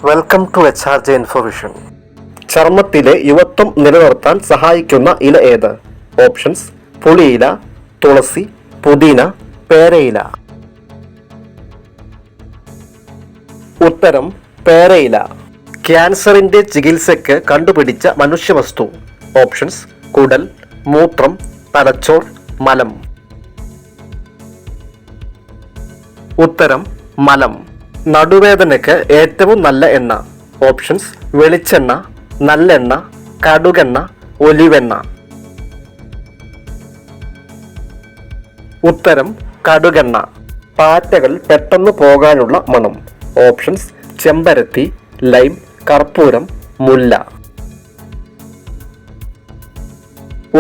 Welcome to HRJ ഇൻഫോവിഷൻ. ചർമ്മത്തിലെ യുവത്വം നിലനിർത്താൻ സഹായിക്കുന്ന ഇല ഏത്? ഓപ്ഷൻസ്: പുളിയില, തുളസി, പുതിന, പേരയില. ഉത്തരം പേരയില. ക്യാൻസറിന്റെ ചികിത്സയ്ക്ക് കണ്ടുപിടിച്ച മനുഷ്യവസ്തു. ഓപ്ഷൻസ്: കുടൽ, മൂത്രം, തലച്ചോർ, മലം. ഉത്തരം മലം. നടുവേദനയ്ക്ക് ഏറ്റവും നല്ല എണ്ണ. ഓപ്ഷൻസ്: വെളിച്ചെണ്ണ, നല്ലെണ്ണ, കടുകെണ്ണ, ഒലിവെണ്ണ. ഉത്തരം കടുകെണ്ണ. പാറ്റകൾ പെട്ടെന്ന് പോകാനുള്ള മണം. ഓപ്ഷൻസ്: ചെമ്പരത്തി, ലൈം, കർപ്പൂരം, മുല്ല.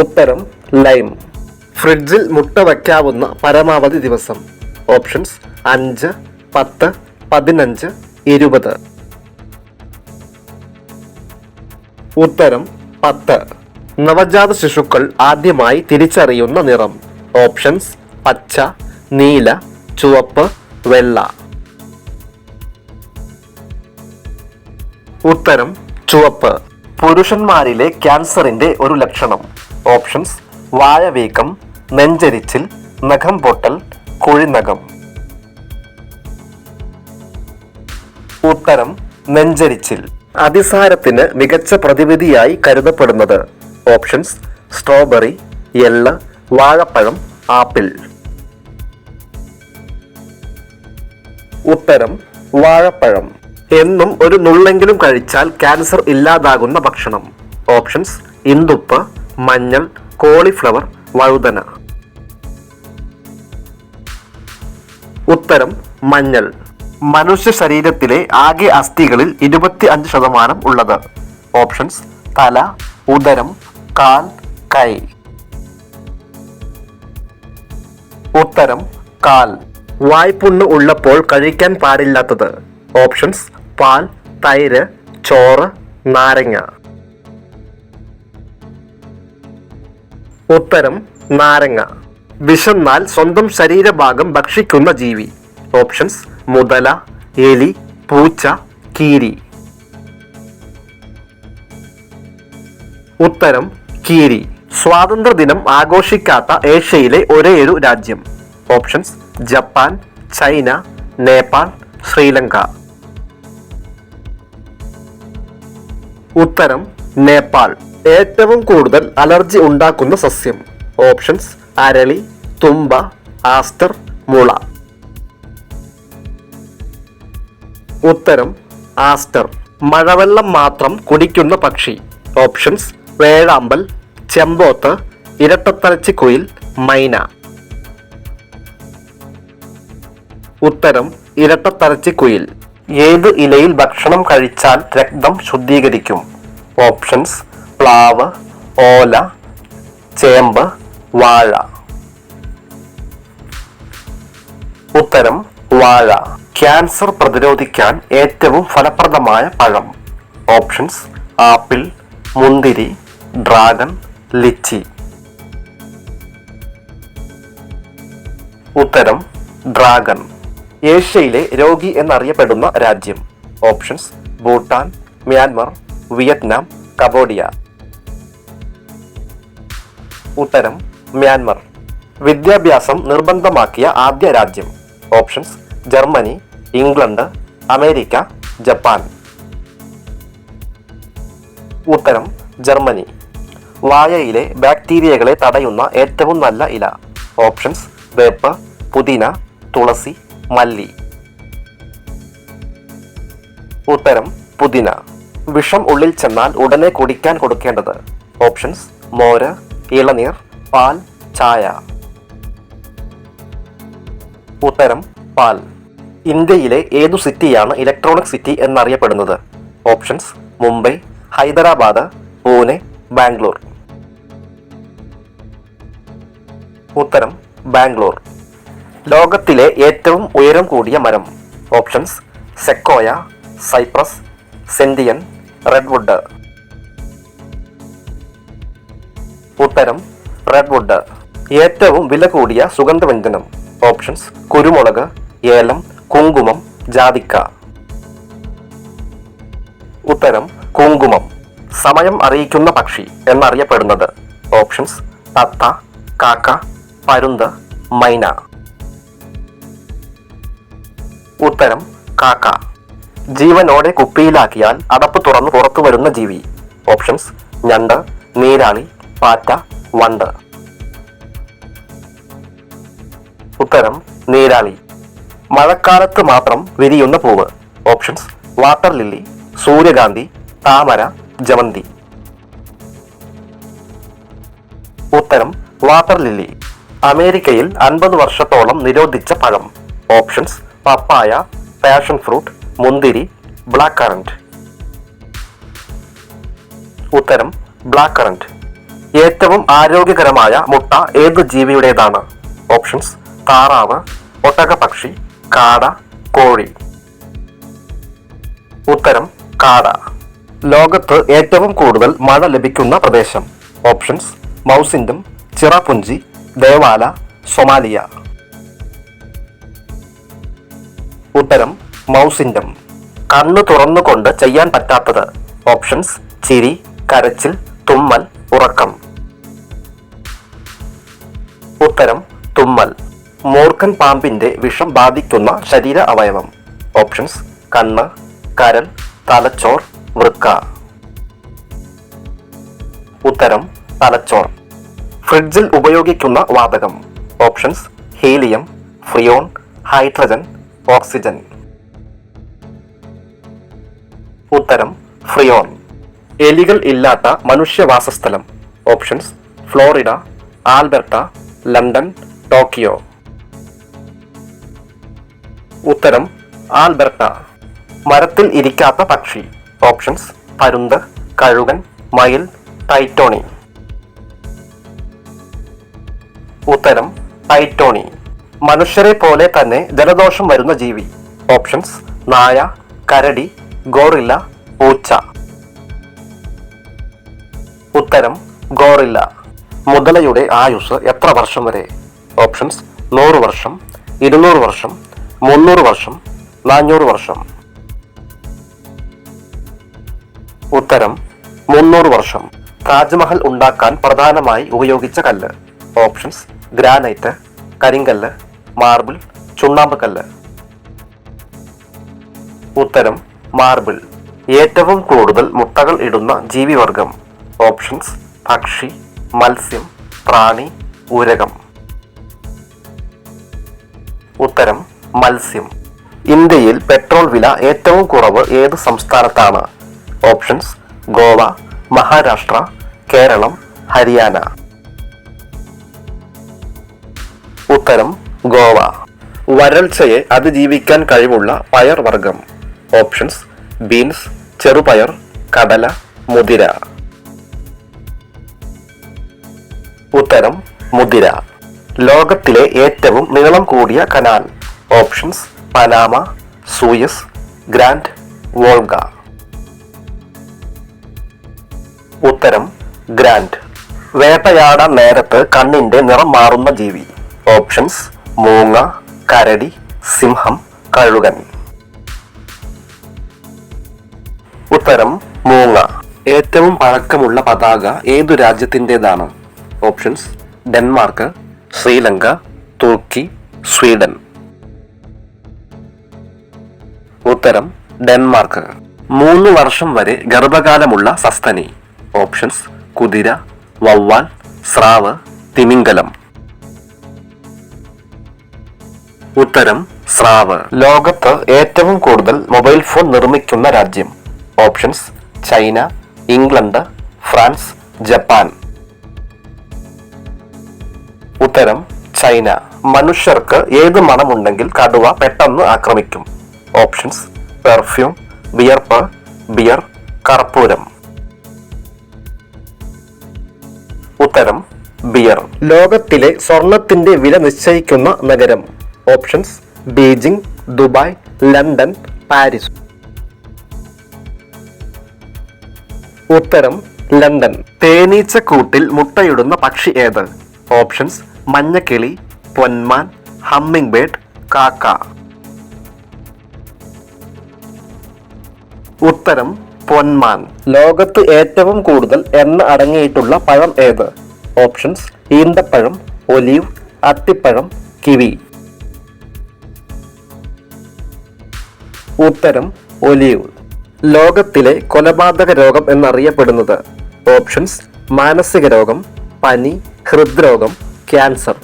ഉത്തരം ലൈം. ഫ്രിഡ്ജിൽ മുട്ട വയ്ക്കാവുന്ന പരമാവധി ദിവസം. ഓപ്ഷൻസ്: 5, 10, 15, 20. ഉത്തരം 10. നവജാത ശിശുക്കൾ ആദ്യമായി തിരിച്ചറിയുന്ന നിറം. ഓപ്ഷൻസ്: പച്ച, നീല, ചുവപ്പ്, വെള്ള. ഉത്തരം ചുവപ്പ്. പുരുഷന്മാരിലെ ക്യാൻസറിന്റെ ഒരു ലക്ഷണം. ഓപ്ഷൻസ്: വായവീക്കം, നെഞ്ചരിച്ചിൽ, നഖം പൊട്ടൽ, കുഴിനഖം. ഉത്തരം നെഞ്ചരിച്ചിൽ. അതിസാരത്തിന് മികച്ച പ്രതിവിധിയായി കരുതപ്പെടുന്നത്. ഓപ്ഷൻസ്: സ്ട്രോബെറി, എള്ള്, വാഴപ്പഴം, ആപ്പിൾ. ഉത്തരം വാഴപ്പഴം. എന്നും ഒരു നുള്ളെങ്കിലും കഴിച്ചാൽ ക്യാൻസർ ഇല്ലാതാകുന്ന ഭക്ഷണം. ഓപ്ഷൻസ്: ഇന്ദുപ്പ്, മഞ്ഞൾ, കോളിഫ്ലവർ, വഴുതന. ഉത്തരം മഞ്ഞൾ. മനുഷ്യ ശരീരത്തിലെ ആകെ അസ്ഥികളിൽ 25% ഉള്ളത്. ഓപ്ഷൻസ്: തല, ഉദരം, കാൽ, കൈ. ഉത്തരം കാൽ. വായ്പുണ്ണ് ഉള്ളപ്പോൾ കഴിക്കാൻ പാടില്ലാത്തത്. ഓപ്ഷൻസ്: പാൽ, തൈര്, ചോറ്, നാരങ്ങ. ഉത്തരം നാരങ്ങ. വിശന്നാൽ സ്വന്തം ശരീരഭാഗം ഭക്ഷിക്കുന്ന ജീവി. ഓപ്ഷൻസ്: മുതല, എലി, പൂച്ച, കീരി. ഉത്തരം കീരി. സ്വാതന്ത്ര്യദിനം ആഘോഷിക്കാത്ത ഏഷ്യയിലെ ഒരേയൊരു രാജ്യം. Options: Japan, China, Nepal, Sri Lanka. ഉത്തരം നേപ്പാൾ. ഏറ്റവും കൂടുതൽ അലർജി ഉണ്ടാക്കുന്ന സസ്യം. ഓപ്ഷൻസ്: അരളി, തുമ്പ, ആസ്റ്റർ, മുള. ഉത്തരം ആസ്റ്റർ. മഴവെള്ളം മാത്രം കുടിക്കുന്ന പക്ഷി. ഓപ്ഷൻസ്: വേഴാമ്പൽ, ചെമ്പോത്ത്, ഇരട്ടത്തലച്ചിക്കുയിൽ, മൈന. ഉത്തരം ഇരട്ടത്തലച്ചിക്കുയിൽ. ഏത് ഇലയിൽ ഭക്ഷണം കഴിച്ചാൽ രക്തം ശുദ്ധീകരിക്കും? ഓപ്ഷൻസ്: പ്ലാവ്, ഓല, ചേമ്പ്, വാഴ. ഉത്തരം വാഴ. ക്യാൻസർ പ്രതിരോധിക്കാൻ ഏറ്റവും ഫലപ്രദമായ പഴം. ഓപ്ഷൻസ്: ആപ്പിൾ, മുന്തിരി, ഡ്രാഗൺ, ലിച്ചി. ഉത്തരം ഡ്രാഗൺ. ഏഷ്യയിലെ രോഗി എന്നറിയപ്പെടുന്ന രാജ്യം. Options: Bhutan, Myanmar, Vietnam, Cambodia. ഉത്തരം മ്യാൻമർ. വിദ്യാഭ്യാസം നിർബന്ധമാക്കിയ ആദ്യ രാജ്യം. Options: Germany, England, America, Japan. ഉത്തരം ജർമ്മനി. വായയിലെ ബാക്ടീരിയകളെ തടയുന്ന ഏറ്റവും നല്ല ഇല. ഓപ്ഷൻസ്: വേപ്പ്, പുതിന, തുളസി, മല്ലി. ഉത്തരം പുതിന. വിഷം ഉള്ളിൽ ചെന്നാൽ ഉടനെ കുടിക്കാൻ കൊടുക്കേണ്ടത്. ഓപ്ഷൻസ്: മോര്, ഇളനീർ, പാൽ, ചായ. ഉത്തരം പാൽ. ഇന്ത്യയിലെ ഏതു സിറ്റിയാണ് ഇലക്ട്രോണിക് സിറ്റി എന്നറിയപ്പെടുന്നത്? ഓപ്ഷൻസ്: മുംബൈ, ഹൈദരാബാദ്, പൂനെ, ബാംഗ്ലൂർ. ഉത്തരം ബാംഗ്ലൂർ. ലോകത്തിലെ ഏറ്റവും ഉയരം കൂടിയ മരം. ഓപ്ഷൻസ്: സെക്കോയ, സൈപ്രസ്, സെന്റിയൻ, റെഡ്വുഡ്. ഉത്തരം റെഡ്വുഡ്. ഏറ്റവും വില കൂടിയ സുഗന്ധവ്യഞ്ജനം. ഓപ്ഷൻസ്: കുരുമുളക്, ഏലം, കുങ്കുമം, ജാതിക്ക. ഉത്തരം കുങ്കുമം. സമയം അറിയിക്കുന്ന പക്ഷി എന്നറിയപ്പെടുന്നത്? ഓപ്ഷൻസ്: തത്ത, കാക്ക, പരുന്ത്, മൈന. ഉത്തരം കാക്ക. ജീവനോടെ കുപ്പിയിലാക്കിയാൽ അടപ്പ് തുറന്ന് പുറത്തു വരുന്ന ജീവി? ഓപ്ഷൻസ്: ഞണ്ട്, നീരാളി, പാറ്റ, വണ്ട്. ഉത്തരം നീരാളി. മഴക്കാലത്ത് മാത്രം വിരിയുന്ന പൂവ്? ഓപ്ഷൻസ്: വാട്ടർ ലില്ലി, സൂര്യകാന്തി, താമര, ജമന്തി. ഉത്തരം വാട്ടർ ലില്ലി. അമേരിക്കയിൽ 50 വർഷത്തോളം നിരോധിച്ച പഴം? ഓപ്ഷൻസ്: പപ്പായ, പാഷൻ ഫ്രൂട്ട്, മുന്തിരി, ബ്ലാക്ക് കറന്റ്. ഉത്തരം ബ്ലാക്ക് കറന്റ്. ഏറ്റവും ആരോഗ്യകരമായ മുട്ട ഏത് ജീവിയുടേതാണ്? ഓപ്ഷൻസ്: താറാവ്, ഒട്ടകപക്ഷി, കാട, കോഴി. ഉത്തരം കാട. ലോകത്ത് ഏറ്റവും കൂടുതൽ മഴ ലഭിക്കുന്ന പ്രദേശം? Options: Mawsynram, Cherrapunji, Devala, Somalia. ഉത്തരം മൗസിൻഡം. കണ്ണു തുറന്നുകൊണ്ട് ചെയ്യാൻ പറ്റാത്തത്? ഓപ്ഷൻസ്: ചിരി, കരച്ചിൽ, തുമ്മൽ, ഉറക്കം. ഉത്തരം തുമ്മൽ. മൂർഖൻ പാമ്പിന്റെ വിഷം ബാധിക്കുന്ന ശരീര അവയവം? ഓപ്ഷൻസ്: കണ്ണ്, കരൾ, തലച്ചോർ, വൃക്ക. ഉത്തരം തലച്ചോർ. ഫ്രിഡ്ജിൽ ഉപയോഗിക്കുന്ന വാതകം? Options: helium, freon, hydrogen, oxygen. ഉത്തരം ഫ്രിയോൺ. എലികൾ ഇല്ലാത്ത മനുഷ്യവാസസ്ഥലം? Options: Florida, Alberta, London, Tokyo. ഉത്തരം ആൽബർട്ട. മരത്തിൽ ഇരിക്കാത്ത പക്ഷി? ഓപ്ഷൻസ്: പരുന്ത്, കഴുകൻ, മയിൽ, ടൈറ്റോണി. ഉത്തരം ടൈറ്റോണി. മനുഷ്യരെ പോലെ തന്നെ ജലദോഷം വരുന്ന ജീവി? ഓപ്ഷൻസ്: നായ, കരടി, ഗോറില്ല, പൂച്ച. ഉത്തരം ഗോറില്ല. മുതലയുടെ ആയുസ് എത്ര വർഷം വരെ? ഓപ്ഷൻസ്: 100 വർഷം, 200 വർഷം, 300 വർഷം, 400 വർഷം. ഉത്തരം 300 വർഷം. താജ്മഹൽ ഉണ്ടാക്കാൻ പ്രധാനമായി ഉപയോഗിച്ച കല്ല്? ഓപ്ഷൻസ്: ഗ്രാനൈറ്റ്, കരിങ്കല്ല്, മാർബിൾ, ചുണ്ണാമ്പ് കല്ല്. ഉത്തരം മാർബിൾ. ഏറ്റവും കൂടുതൽ മുട്ടകൾ ഇടുന്ന ജീവിവർഗം? ഓപ്ഷൻസ്: പക്ഷി, മത്സ്യം, പ്രാണി, ഉരകം. ഉത്തരം മത്സ്യം. ഇന്ത്യയിൽ പെട്രോൾ വില ഏറ്റവും കുറവ് ഏത് സംസ്ഥാനത്താണ്? ഓപ്ഷൻസ്: ഗോവ, മഹാരാഷ്ട്ര, കേരളം, ഹരിയാന. ഉത്തരം ഗോവ. വരൾച്ചയെ അതിജീവിക്കാൻ കഴിവുള്ള പയർ വർഗം? ഓപ്ഷൻസ്: ബീൻസ്, ചെറുപയർ, കടല, മുതിര. ഉത്തരം മുതിര. ലോകത്തിലെ ഏറ്റവും നീളം കൂടിയ canal? Options: Panama, Suez, grand, Volga. ഉത്തരം ഗ്രാൻഡ്. വേട്ടയാടാൻ നേരത്ത് കണ്ണിന്റെ നിറം മാറുന്ന ജീവി? ഓപ്ഷൻസ്: മൂങ്ങ, കരടി, സിംഹം, കഴുകൻ. ഉത്തരം മൂങ്ങ. ഏറ്റവും പഴക്കമുള്ള പതാക ഏതു രാജ്യത്തിൻ്റെതാണ്? ഓപ്ഷൻസ്: ഡെൻമാർക്ക്, ശ്രീലങ്ക, തുർക്കി, സ്വീഡൻ. ഉത്തരം ഡെൻമാർക്ക്. 3 വർഷം വരെ ഗർഭകാലമുള്ള സസ്തനി? ഓപ്ഷൻസ്: കുതിര, വവ്വാൽ, സ്രാവ്, തിമിംഗലം. ഉത്തരം സ്രാവ്. ലോകത്ത് ഏറ്റവും കൂടുതൽ മൊബൈൽ ഫോൺ നിർമ്മിക്കുന്ന രാജ്യം? Options: China, England, France, Japan. ഉത്തരം ചൈന. മനുഷ്യർക്ക് ഏത് മണമുണ്ടെങ്കിൽ കടുവ പെട്ടെന്ന് ആക്രമിക്കും? ഓപ്ഷൻസ്: പെർഫ്യൂം, വിയർപ്പ്, ബിയർ, കർപ്പൂരം. ഉത്തരം ബിയർ. ലോകത്തിലെ സ്വർണത്തിന്റെ വില നിശ്ചയിക്കുന്ന നഗരം? Options: Beijing, Dubai, London, Paris. ഉത്തരം ലണ്ടൻ. തേനീച്ചക്കൂട്ടിൽ മുട്ടയിടുന്ന പക്ഷി ഏത്? ഓപ്ഷൻസ്: മഞ്ഞക്കിളി, പൊന്മാൻ, ഹമ്മിങ് ബേർഡ്, കാക്ക. ഉത്തരം പൊന്മാൻ. ലോകത്ത് ഏറ്റവും കൂടുതൽ എണ്ണ അടങ്ങിയിട്ടുള്ള പഴം ഏത്? ഓപ്ഷൻസ്: ഈന്തപ്പഴം, ഒലീവ്, അത്തിപ്പഴം, കിവി. ഉത്തരം: ഒലീവ്. ലോകത്തിലെ കൊലപാതക രോഗം എന്നറിയപ്പെടുന്നത്? ഓപ്ഷൻസ്: മാനസിക രോഗം, പനി, ഹൃദ്രോഗം, ക്യാൻസർ.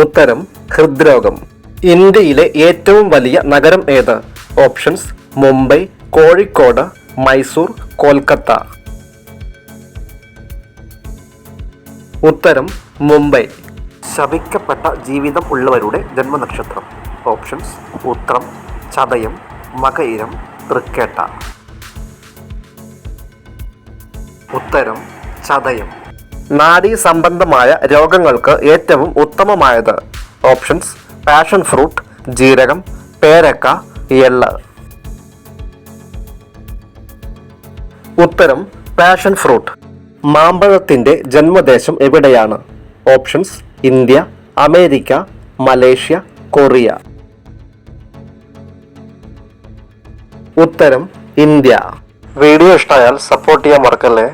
ഉത്തരം: ഹൃദ്രോഗം. ഇന്ത്യയിലെ ഏറ്റവും വലിയ നഗരം ഏത്? ഓപ്ഷൻസ്: മുംബൈ, കോഴിക്കോട്, മൈസൂർ, കൊൽക്കത്ത. ഉത്തരം: മുംബൈ. ശപിക്കപ്പെട്ട ജീവിതം ഉള്ളവരുടെ ജന്മനക്ഷത്രം? ഓപ്ഷൻസ്: ഉത്രം, ചതയം, മകയിരം, തൃക്കേട്ട. ഉത്തരം: ചതയം. നാഡീ സംബന്ധമായ രോഗങ്ങൾക്ക് ഏറ്റവും ഉത്തമമായത്? ഓപ്ഷൻസ്: പാഷൻ ഫ്രൂട്ട്, ജീരകം, പേരക്ക, എള്ള്. ഉത്തരം: പാഷൻ ഫ്രൂട്ട്. മാമ്പഴത്തിന്റെ ജന്മദേശം എവിടെയാണ്? Options: India, America, Malaysia, Korea. ഉത്തരം: ഇന്ത്യ. വീഡിയോ ഇഷ്ടമായാൽ സപ്പോർട്ട് ചെയ്യാൻ മറക്കല്ലേ.